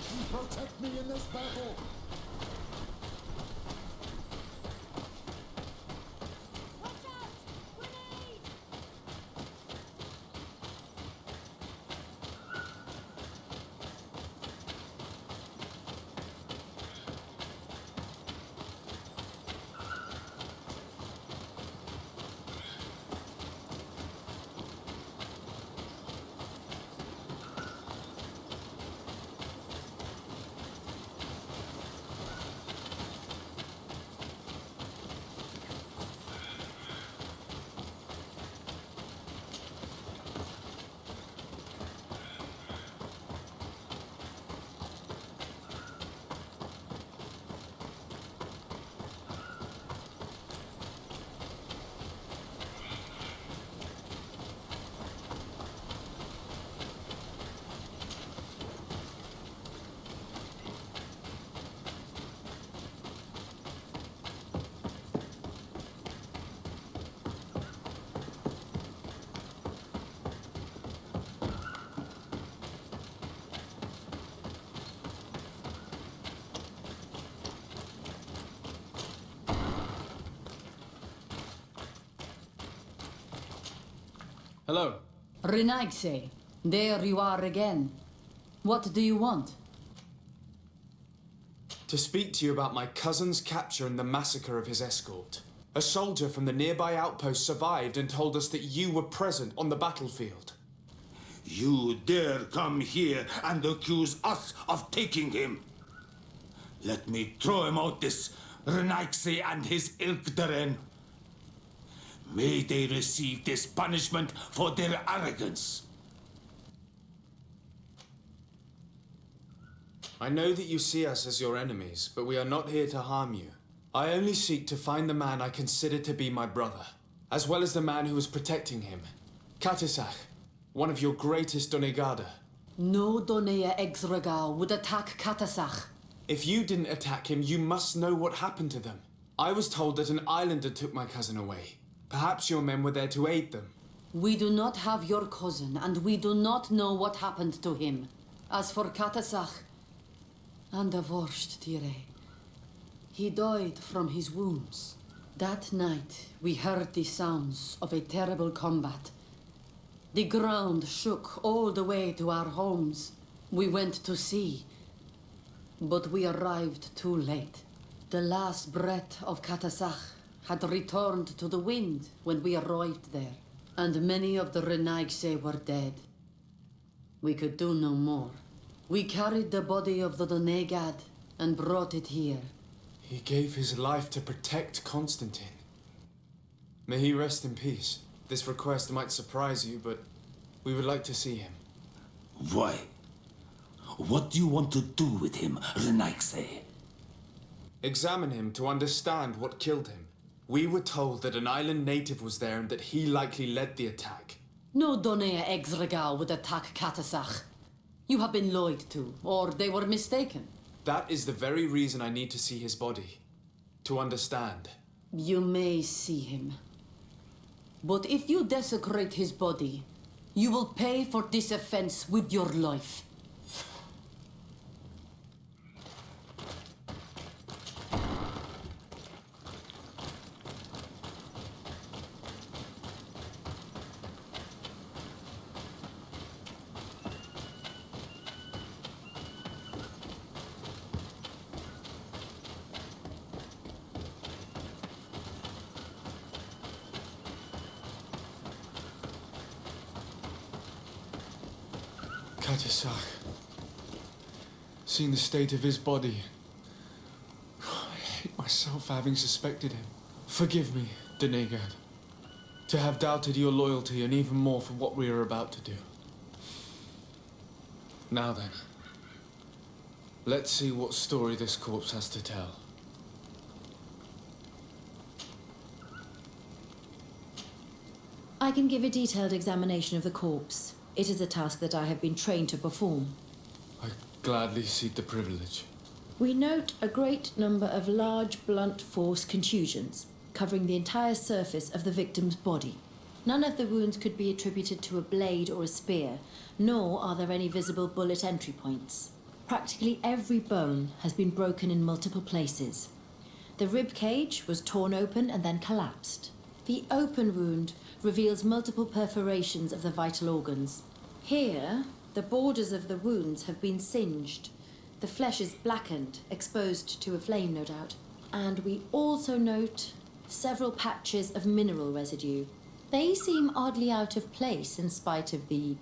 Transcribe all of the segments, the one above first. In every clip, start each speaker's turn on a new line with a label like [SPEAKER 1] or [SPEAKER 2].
[SPEAKER 1] can protect me in this battle.
[SPEAKER 2] Watch out! Grenade!
[SPEAKER 3] Hello.
[SPEAKER 4] Renaigse, there you are again. What do you want?
[SPEAKER 3] To speak to you about my cousin's capture and the massacre of his escort. A soldier from the nearby outpost survived and told us that you were present on the battlefield.
[SPEAKER 5] You dare come here and accuse us of taking him? Let me throw him out this Renaigse and his Ilkdaren. May they receive this punishment for their arrogance.
[SPEAKER 3] I know that you see us as your enemies, but we are not here to harm you. I only seek to find the man I consider to be my brother, as well as the man who was protecting him. Katisach, one of your greatest Donegada.
[SPEAKER 4] No Donea Exregal would attack Katasach.
[SPEAKER 3] If you didn't attack him, you must know what happened to them. I was told that an islander took my cousin away. Perhaps your men were there to aid them.
[SPEAKER 4] We do not have your cousin, and we do not know what happened to him. As for Katasach, and the Vorst, Tire, he died from his wounds. That night, we heard the sounds of a terrible combat. The ground shook all the way to our homes. We went to see, but we arrived too late. The last breath of Katasach had returned to the wind when we arrived there, and many of the Renaigse were dead. We could do no more. We carried the body of the Donegad and brought it here.
[SPEAKER 3] He gave his life to protect Constantine. May he rest in peace. This request might surprise you, but we would like to see him.
[SPEAKER 5] Why? What do you want to do with him, Renaigse?
[SPEAKER 3] Examine him to understand what killed him. We were told that an island native was there and that he likely led the attack.
[SPEAKER 4] No Donea Exregal would attack Katasach. You have been lied to, or they were mistaken.
[SPEAKER 3] That is the very reason I need to see his body. To understand.
[SPEAKER 4] You may see him. But if you desecrate his body, you will pay for this offense with your life.
[SPEAKER 3] Katisach. Seeing the state of his body, I hate myself for having suspected him. Forgive me, Donegad, to have doubted your loyalty and even more for what we are about to do. Now then, let's see what story this corpse has to tell.
[SPEAKER 2] I can give a detailed examination of the corpse. It is a task that I have been trained to perform.
[SPEAKER 3] I gladly cede the privilege.
[SPEAKER 2] We note a great number of large, blunt force contusions, covering the entire surface of the victim's body. None of the wounds could be attributed to a blade or a spear, nor are there any visible bullet entry points. Practically every bone has been broken in multiple places. The rib cage was torn open and then collapsed. The open wound reveals multiple perforations of the vital organs. Here, the borders of the wounds have been singed. The flesh is blackened, exposed to a flame, no doubt. And we also note several patches of mineral residue. They seem oddly out of place in spite of the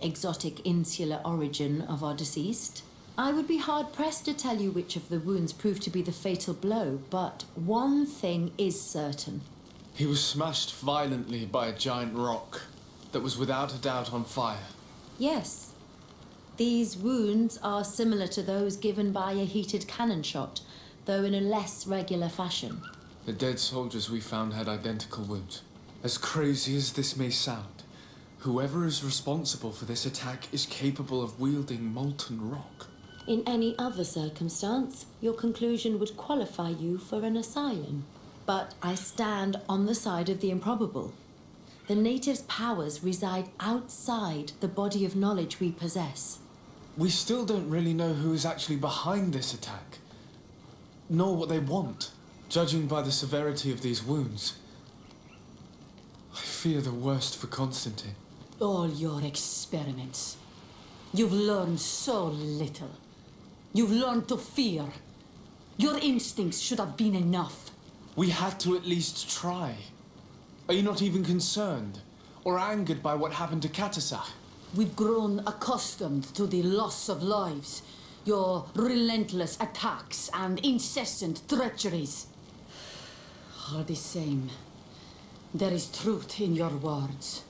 [SPEAKER 2] exotic insular origin of our deceased. I would be hard-pressed to tell you which of the wounds proved to be the fatal blow, but one thing is certain.
[SPEAKER 3] He was smashed violently by a giant rock that was without a doubt on fire.
[SPEAKER 2] Yes. These wounds are similar to those given by a heated cannon shot, though in a less regular fashion.
[SPEAKER 3] The dead soldiers we found had identical wounds. As crazy as this may sound, whoever is responsible for this attack is capable of wielding molten rock.
[SPEAKER 2] In any other circumstance, your conclusion would qualify you for an asylum. But I stand on the side of the improbable. The natives' powers reside outside the body of knowledge we possess.
[SPEAKER 3] We still don't really know who is actually behind this attack, nor what they want. Judging by the severity of these wounds, I fear the worst for Constantine.
[SPEAKER 4] All your experiments. You've learned so little. You've learned to fear. Your instincts should have been enough.
[SPEAKER 3] We had to at least try. Are you not even concerned or angered by what happened to Katasach?
[SPEAKER 4] We've grown accustomed to the loss of lives, your relentless attacks and incessant treacheries. All the same, there is truth in your words.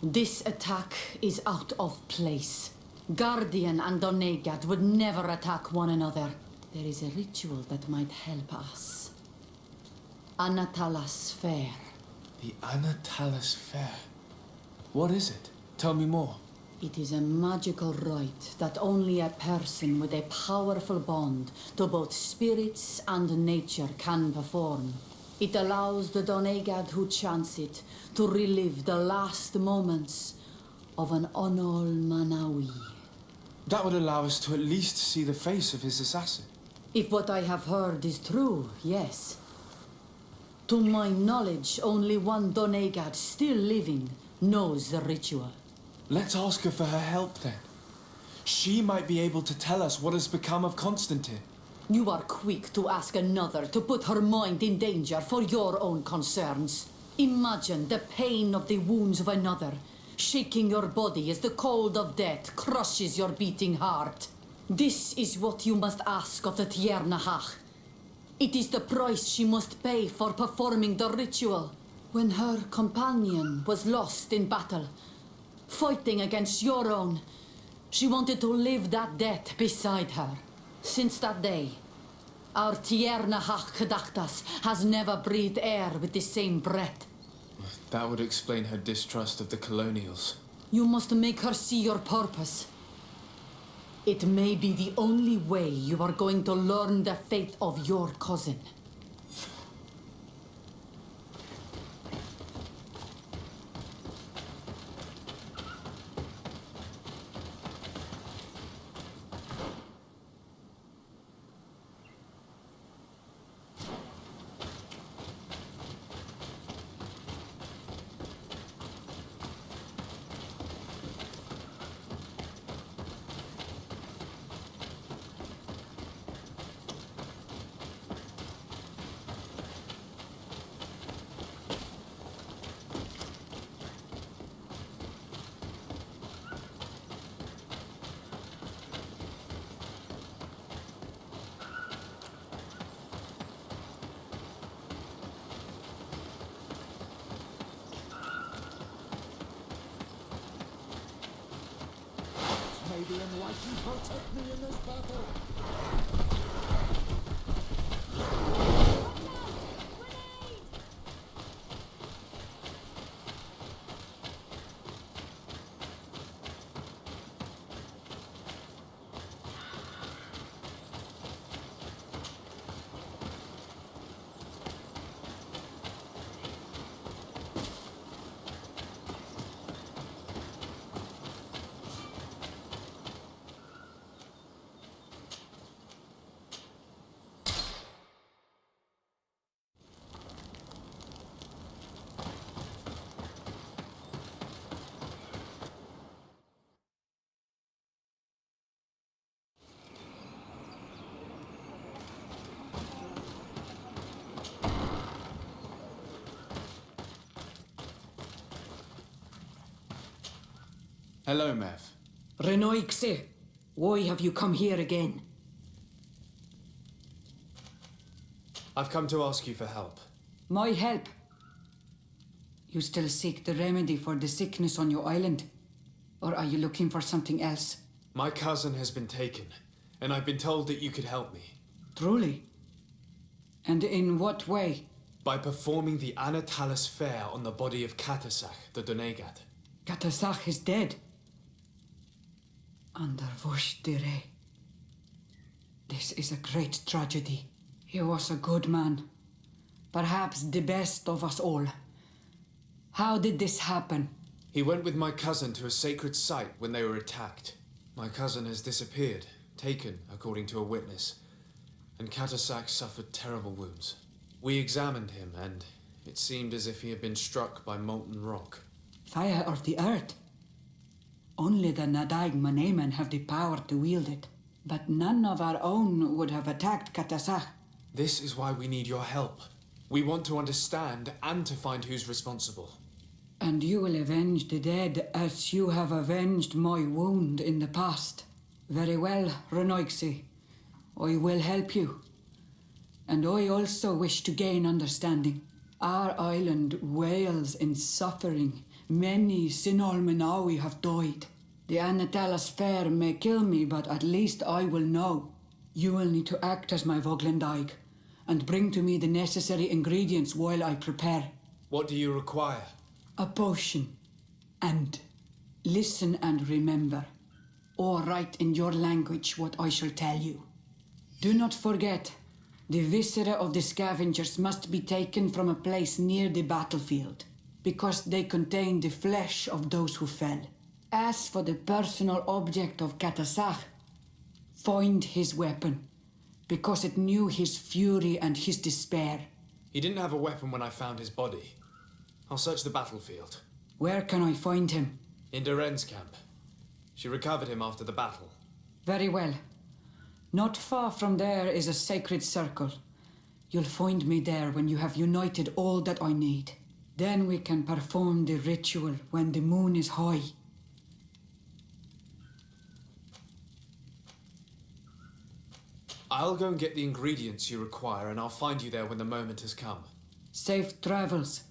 [SPEAKER 4] This attack is out of place. Guardian and Donegad would never attack one another. There is a ritual that might help us. Anatalas Fair.
[SPEAKER 3] The Anatalas Fair. What is it? Tell me more.
[SPEAKER 4] It is a magical rite that only a person with a powerful bond to both spirits and nature can perform. It allows the Donegad who chants it to relive the last moments of an Onol Manawi.
[SPEAKER 3] That would allow us to at least see the face of his assassin.
[SPEAKER 4] If what I have heard is true, yes. To my knowledge, only one Donegad still living knows the ritual.
[SPEAKER 3] Let's ask her for her help then. She might be able to tell us what has become of Constantine.
[SPEAKER 4] You are quick to ask another to put her mind in danger for your own concerns. Imagine the pain of the wounds of another, shaking your body as the cold of death crushes your beating heart. This is what you must ask of the Tiernahach. It is the price she must pay for performing the ritual. When her companion was lost in battle, fighting against your own, she wanted to live that death beside her. Since that day, our Tiernahach Gedachtas has never breathed air with the same breath.
[SPEAKER 3] That would explain her distrust of the colonials.
[SPEAKER 4] You must make her see your purpose. It may be the only way you are going to learn the fate of your cousin.
[SPEAKER 1] May the Enlightened protect me in this battle.
[SPEAKER 3] Hello, Mev.
[SPEAKER 6] Renoixe, why have you come here again?
[SPEAKER 3] I've come to ask you for help.
[SPEAKER 6] My help? You still seek the remedy for the sickness on your island? Or are you looking for something else?
[SPEAKER 3] My cousin has been taken, and I've been told that you could help me.
[SPEAKER 6] Truly? And in what way?
[SPEAKER 3] By performing the Anatalis fair on the body of Katasach, the Donegat.
[SPEAKER 6] Katasach is dead. Underwurshtire. This is a great tragedy. He was a good man. Perhaps the best of us all. How did this happen?
[SPEAKER 3] He went with my cousin to a sacred site when they were attacked. My cousin has disappeared, taken, according to a witness, and Katasach suffered terrible wounds. We examined him, and it seemed as if he had been struck by molten rock.
[SPEAKER 6] Fire of the earth. Only the Nadaig Manemen have the power to wield it. But none of our own would have attacked Katasach.
[SPEAKER 3] This is why we need your help. We want to understand and to find who's responsible.
[SPEAKER 6] And you will avenge the dead as you have avenged my wound in the past. Very well, Renoixe. I will help you. And I also wish to gain understanding. Our island wails in suffering. Many Sinolmenawi have died. The Anatalas fair may kill me, but at least I will know. You will need to act as my Voglendaig and bring to me the necessary ingredients while I prepare.
[SPEAKER 3] What do you require?
[SPEAKER 6] A potion. And listen and remember, or write in your language what I shall tell you. Do not forget, the viscera of the scavengers must be taken from a place near the battlefield, because they contain the flesh of those who fell. As for the personal object of Katasach, find his weapon, because it knew his fury and his despair.
[SPEAKER 3] He didn't have a weapon when I found his body. I'll search the battlefield.
[SPEAKER 6] Where can I find him?
[SPEAKER 3] In Doren's camp. She recovered him after the battle.
[SPEAKER 6] Very well. Not far from there is a sacred circle. You'll find me there when you have united all that I need. Then we can perform the ritual when the moon is high.
[SPEAKER 3] I'll go and get the ingredients you require, and I'll find you there when the moment has come.
[SPEAKER 6] Safe travels.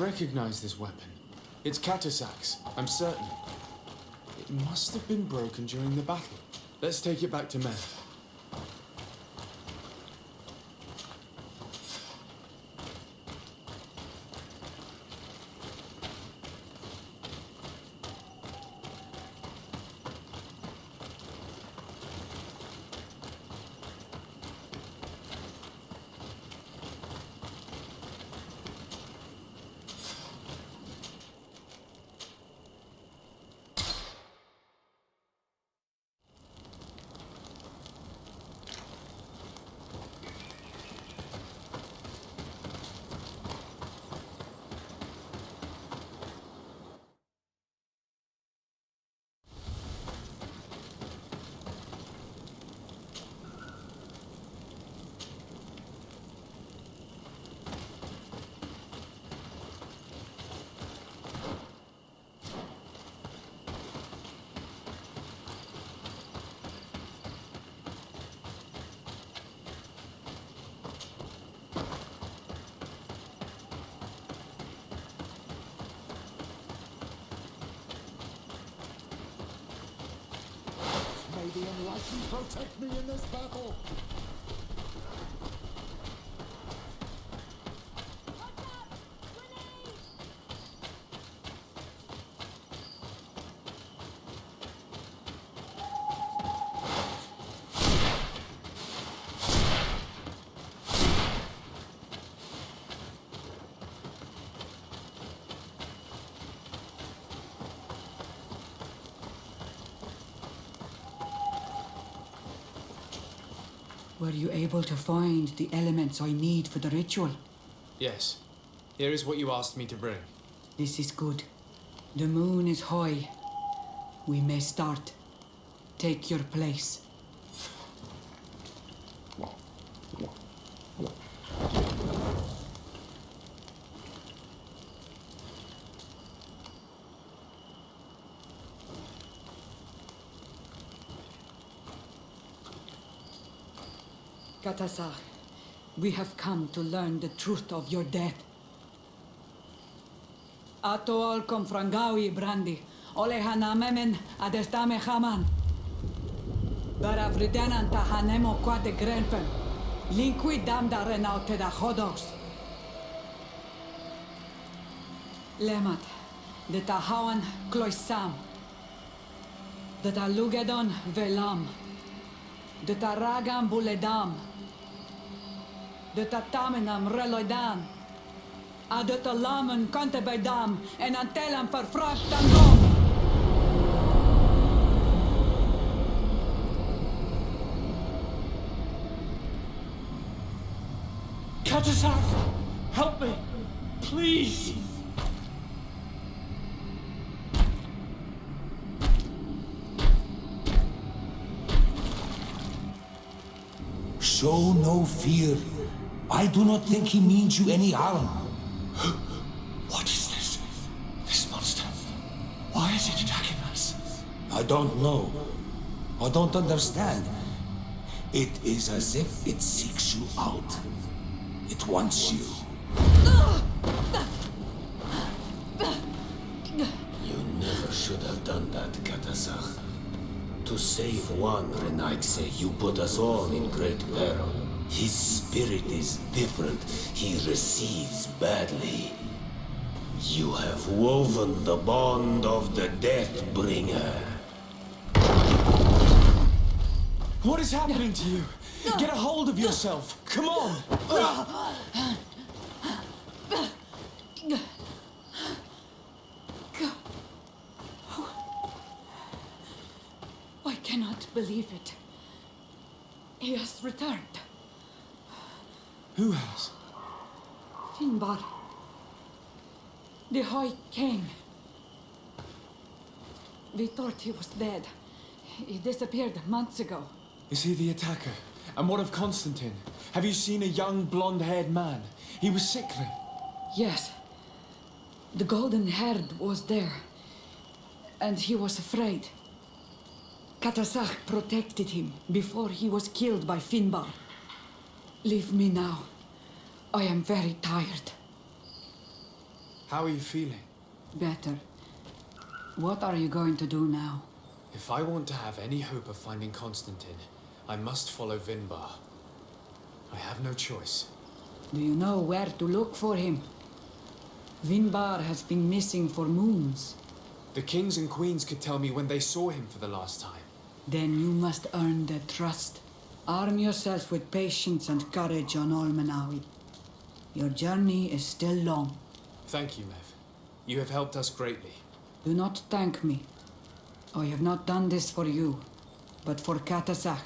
[SPEAKER 3] recognize this weapon. It's Katasak's, I'm certain. It must have been broken during the battle. Let's take it back to Men.
[SPEAKER 1] May the enlightened protect me in this battle.
[SPEAKER 6] Were you able to find the elements I need for the ritual?
[SPEAKER 3] Yes. Here is what you asked me to bring.
[SPEAKER 6] This is good. The moon is high. We may start. Take your place. Katasar, we have come to learn the truth of your death. Ato al confrangawi brandi, ole hanamemen adestame haman. Baravridenan tahanemo quade grenpen, linqui damda renaute da hodos. Lemat, de tahawan kloisam, de talugedon velam, de taragam buledam, de tatamenam reloidam, a de talamen kantebedam en antelam verfrachtangom.
[SPEAKER 3] Katasar! Help me! Please!
[SPEAKER 5] Show no fear. I do not think he means you any harm.
[SPEAKER 3] What is this? This monster? Why is it attacking us?
[SPEAKER 5] I don't know. I don't understand. It is as if it seeks you out. It wants you.
[SPEAKER 7] You never should have done that, Katasach. To save one Renaigse, you put us all in great peril. His spirit is different. He receives badly. You have woven the bond of the Deathbringer.
[SPEAKER 3] What is happening to you? Get a hold of yourself! Come on!
[SPEAKER 6] I cannot believe it. He has returned.
[SPEAKER 3] Who has?
[SPEAKER 6] Finbar. The High King. We thought he was dead. He disappeared months ago.
[SPEAKER 3] Is he the attacker? And what of Constantine? Have you seen a young blonde-haired man? He was sickly.
[SPEAKER 6] Yes. The golden haired was there. And he was afraid. Katasach protected him before he was killed by Finbar. Leave me now. I am very tired.
[SPEAKER 3] How are you feeling?
[SPEAKER 6] Better. What are you going to do now?
[SPEAKER 3] If I want to have any hope of finding Constantine, I must follow Vinbar. I have no choice.
[SPEAKER 6] Do you know where to look for him? Vinbar has been missing for moons.
[SPEAKER 3] The kings and queens could tell me when they saw him for the last time.
[SPEAKER 6] Then you must earn their trust. Arm yourself with patience and courage on Almanawi. Your journey is still long.
[SPEAKER 3] Thank you, Mev. You have helped us greatly.
[SPEAKER 6] Do not thank me. I have not done this for you, but for Katasach.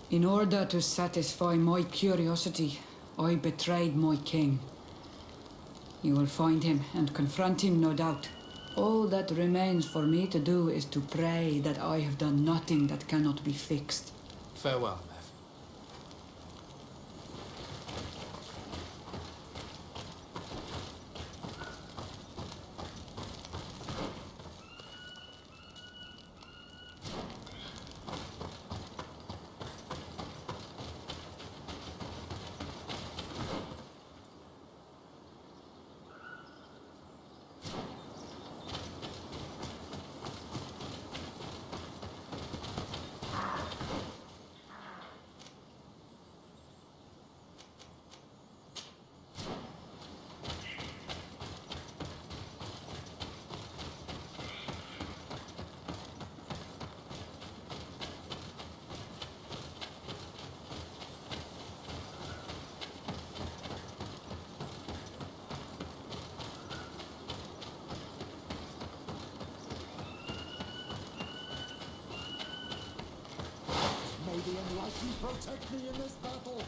[SPEAKER 6] In order to satisfy my curiosity, I betrayed my king. You will find him and confront him, no doubt. All that remains for me to do is to pray that I have done nothing that cannot be fixed.
[SPEAKER 3] Farewell, Mev.
[SPEAKER 1] May the Enlightened protect me in this battle.